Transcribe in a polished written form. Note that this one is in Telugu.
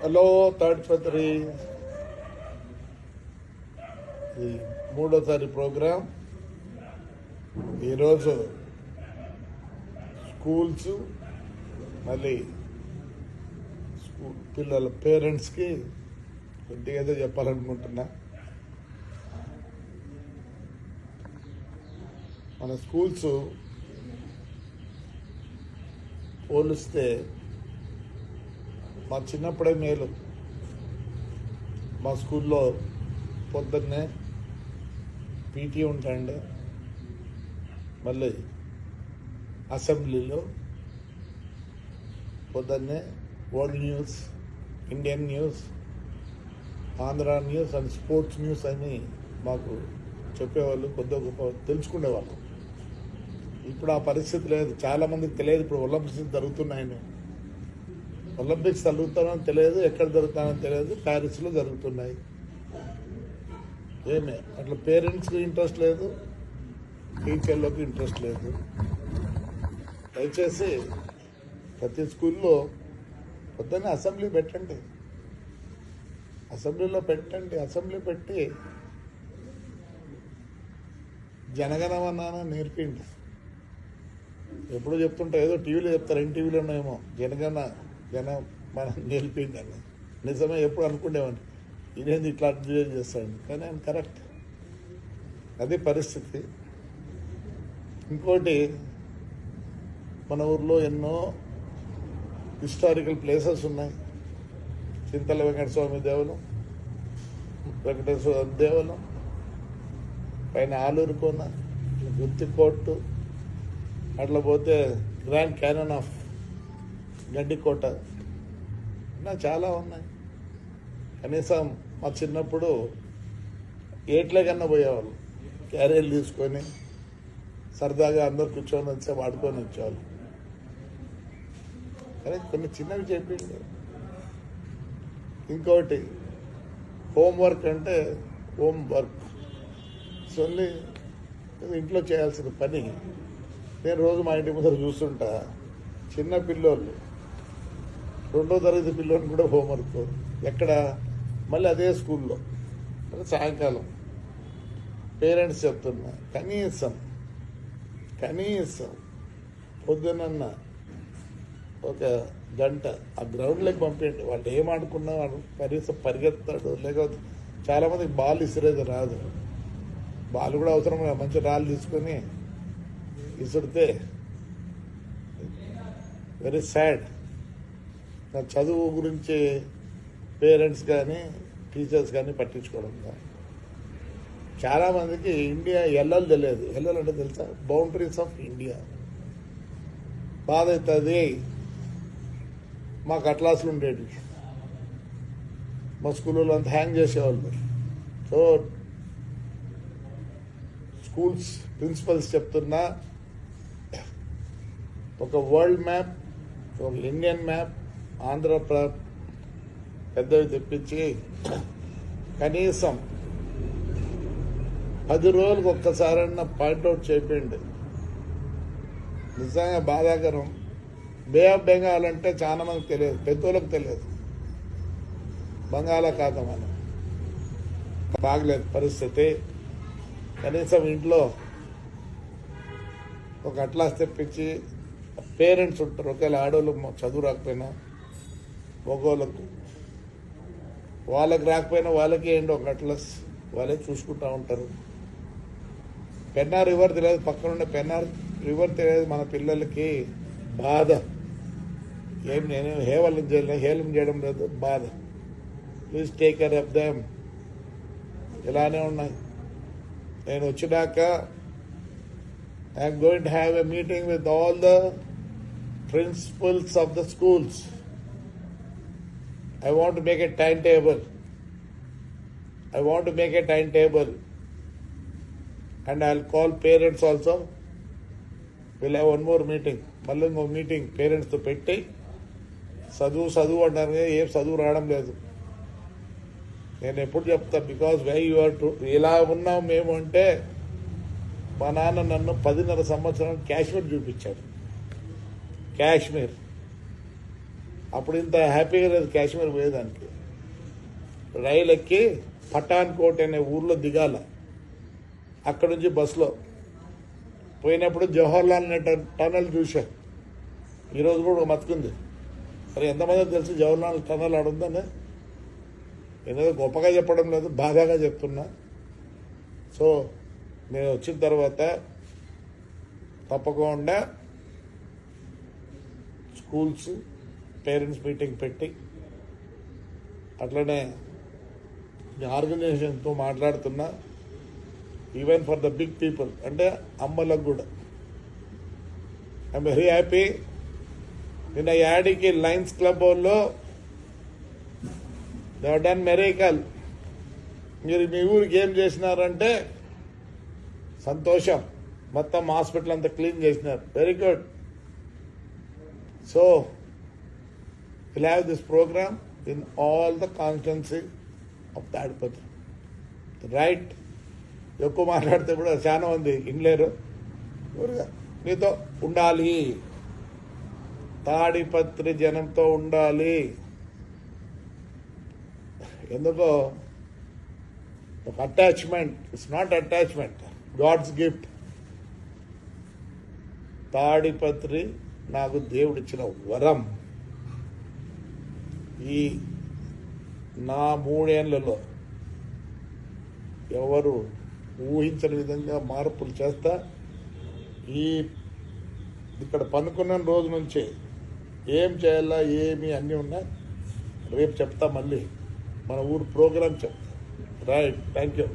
హలో తాడిపత్రి, ఇది మూడోసారి ప్రోగ్రాం. ఈరోజు స్కూల్స్ మళ్ళీ స్కూల్ పిల్లల పేరెంట్స్కి కొద్దిగా ఏదో చెప్పాలనుకుంటున్నా. మన స్కూల్స్ పోలిస్తే మా చిన్నప్పుడే మేలు. మా స్కూల్లో పొద్దున్నే పీటీ ఉంటాయండి, మళ్ళీ అసెంబ్లీలో పొద్దున్నే world news, Indian news, Andhra news and sports news అని మాకు చెప్పేవాళ్ళు, కొద్దిగా గొప్ప తెలుసుకునేవాళ్ళు. ఇప్పుడు ఆ పరిస్థితి లేదు, చాలామందికి తెలియదు. ఇప్పుడు ఒలింపిక్స్ జరుగుతున్నాయని, ఒలింపిక్స్ జరుగుతానని తెలియదు, ఎక్కడ జరుగుతానని తెలియదు, ప్యారిస్లో జరుగుతున్నాయి. ఏమే అట్లా పేరెంట్స్కి ఇంట్రెస్ట్ లేదు, టీచర్లకు ఇంట్రెస్ట్ లేదు. దయచేసి ప్రతి స్కూల్లో పొద్దున్నే అసెంబ్లీ పెట్టండి, అసెంబ్లీలో పెట్టండి. అసెంబ్లీ పెట్టి జనగణమన నేర్పిండి. ఎప్పుడు చెప్తుంటా, ఏదో టీవీలో చెప్తారు, ఎన్టీవీలో ఉన్నాయేమో జన మనం నేర్పిండి. నిజమే, ఎప్పుడు అనుకునేవాడిని ఇదేంది ఇట్లా అడ్వైజ్ చేస్తాడు, కానీ ఆయన కరెక్ట్. అది పరిస్థితి. ఇంకోటి, మన ఊర్లో ఎన్నో హిస్టారికల్ ప్లేసెస్ ఉన్నాయి. చింతల వెంకట స్వామి దేవాలయం, వెంకటేశ్వర దేవాలయం, పైన ఆలూరు కోన, గుత్తి కోర్టు, అట్లా పోతే గ్రాండ్ క్యానన్ ఆఫ్ గడ్డికోట, ఇలా చాలా ఉన్నాయి. కనీసం మా చిన్నప్పుడు ఏట్లే కన్నా పోయేవాళ్ళు, క్యారియర్లు తీసుకొని సరదాగా అందరు కూర్చొని వచ్చి వాడుకొని వచ్చేవాళ్ళు. కానీ కొన్ని చిన్నవి చెప్పింది. ఇంకోటి, హోంవర్క్ అంటే హోంవర్క్ ఓన్లీ ఇంట్లో చేయాల్సిన పని. నేను రోజు మా ఇంటి ముందర చూస్తుంటా, చిన్న పిల్లోళ్ళు, 2వ తరగతి పిల్లోని కూడా హోంవర్క్. ఎక్కడ? మళ్ళీ అదే స్కూల్లో, సాయంకాలం. పేరెంట్స్ చెప్తున్నా, కనీసం పొద్దునన్న ఒక గంట ఆ గ్రౌండ్లోకి పంపించండి. వాళ్ళు ఏం ఆడుకున్నా వాడు కనీసం పరిగెత్తాడు. లేకపోతే చాలామందికి బాల్ ఇసిరేది రాదు, బాల్ కూడా అవసరం. మంచి రాళ్ళు తీసుకొని ఇసుడితే వెరీ సాడ్. నా చదువు గురించి పేరెంట్స్ కానీ టీచర్స్ కానీ పట్టించుకోవడం కానీ. చాలామందికి ఇండియా ఎల్లలు తెలియదు. ఎల్లలు అంటే తెలుసా? Boundaries of India. బాధ అవుతుంది. మాకు అట్లాసులు ఉండేవి, మా స్కూల్లో అంతా హ్యాంగ్ చేసేవాళ్ళు. సో స్కూల్స్ ప్రిన్సిపల్స్ చెప్తున్నా, ఒక వరల్డ్ మ్యాప్, ఒక ఇండియన్ మ్యాప్, ఆంధ్ర పెద్దవి తెప్పించి కనీసం 10 రోజులకు ఒక్కసారన్నా పాయింట్అవుట్ చేయండి. నిజంగా బాధాకరం. బే ఆఫ్ బెంగాల్ అంటే చాలా మందికి తెలియదు, పెద్దోళ్ళకి తెలియదు. బంగాళాఖాతం అని బాగలేదు పరిస్థితి. కనీసం ఇంట్లో ఒక అట్లాస్ తెప్పించి, పేరెంట్స్ ఉంటారు, ఒకవేళ ఆడవాళ్ళు చదువు రాకపోయినా మగవాళ్ళకు, వాళ్ళకి రాకపోయినా వాళ్ళకి ఏంటి ఒక అట్లాస్, వాళ్ళే చూసుకుంటూ ఉంటారు. పెన్నార్ రివర్ తెలియదు, పక్కన ఉండే పెన్నార్ రివర్ తెలియదు. మన పిల్లలకి బాధ. నేను హేళన చేయడం లేదు, బాధ. Please take care of them. ఇలానే ఉన్నాయి. నేను వచ్చినాక I'm going to have a meeting with all the principals of the schools. I want to make a timetable. And I'll call parents also. We'll have one more meeting. మళ్ళీ ఇంకో మీటింగ్ పేరెంట్స్తో పెట్టి, చదువు అంటారు, ఏం చదువు రావడం లేదు. నేను ఎప్పుడు చెప్తా, because why you are to ఇలా ఉన్నాం మేము అంటే, మా నాన్న నన్ను 10.5 సంవత్సరాలు కాశ్మీర్ చూపించాడు. కాశ్మీర్ అప్పుడు ఇంత హ్యాపీగా లేదు కాశ్మీర్ పోయేదానికి. రైలు ఎక్కి పఠాన్కోట్ అనే ఊర్లో దిగాల, అక్కడి నుంచి బస్సులో పోయినప్పుడు జవహర్లాల్ నెహ్రూ టనల్ చూసా. ఈరోజు కూడా ఒక మతుకుంది. మరి ఎంతమంది తెలుసు జవహర్లాల్ టనల్ ఆడుందని? ఏదో గొప్పగా చెప్పడం లేదు, బాధాగా చెప్తున్నా. సో నేను వచ్చిన తర్వాత తప్పకుండా స్కూల్స్ పేరెంట్స్ మీటింగ్ పెట్టి అట్లనే ఆర్గనైజేషన్తో మాట్లాడుతున్నా. Even for the big people అంటే అమ్మలకు కూడా. I'm very happy. నిన్న యాడికి లయన్స్ క్లబ్ వాళ్ళు దే హావ్ డన్ మెరేకల్. మీరు మీ ఊరికి ఏం చేసినారంటే సంతోషం. మొత్తం హాస్పిటల్ అంతా క్లీన్ చేసినారు. Very good. So will have this programme in all the constituency of Tadipatri. Right. ఎక్కువ మాట్లాడితే కూడా చాలా మంది ఇన్లేరు. మీతో ఉండాలి, తాడిపత్రి జనంతో ఉండాలి. ఎందుకో ఒక attachment. It's not attachment, God's gift. Tadipatri నాకు దేవుడిచ్చిన వరం. ఈ నా 3 ఏళ్లలో ఎవరు ఊహించని విధంగా మార్పులు చేస్తా. ఇక్కడ పనుకున్న రోజు నుంచే ఏం చేయాలా ఏమి అన్నీ ఉన్నాయి. రేపు చెప్తా, మళ్ళీ మన ఊరు ప్రోగ్రాం చెప్తా. రైట్. Thank you.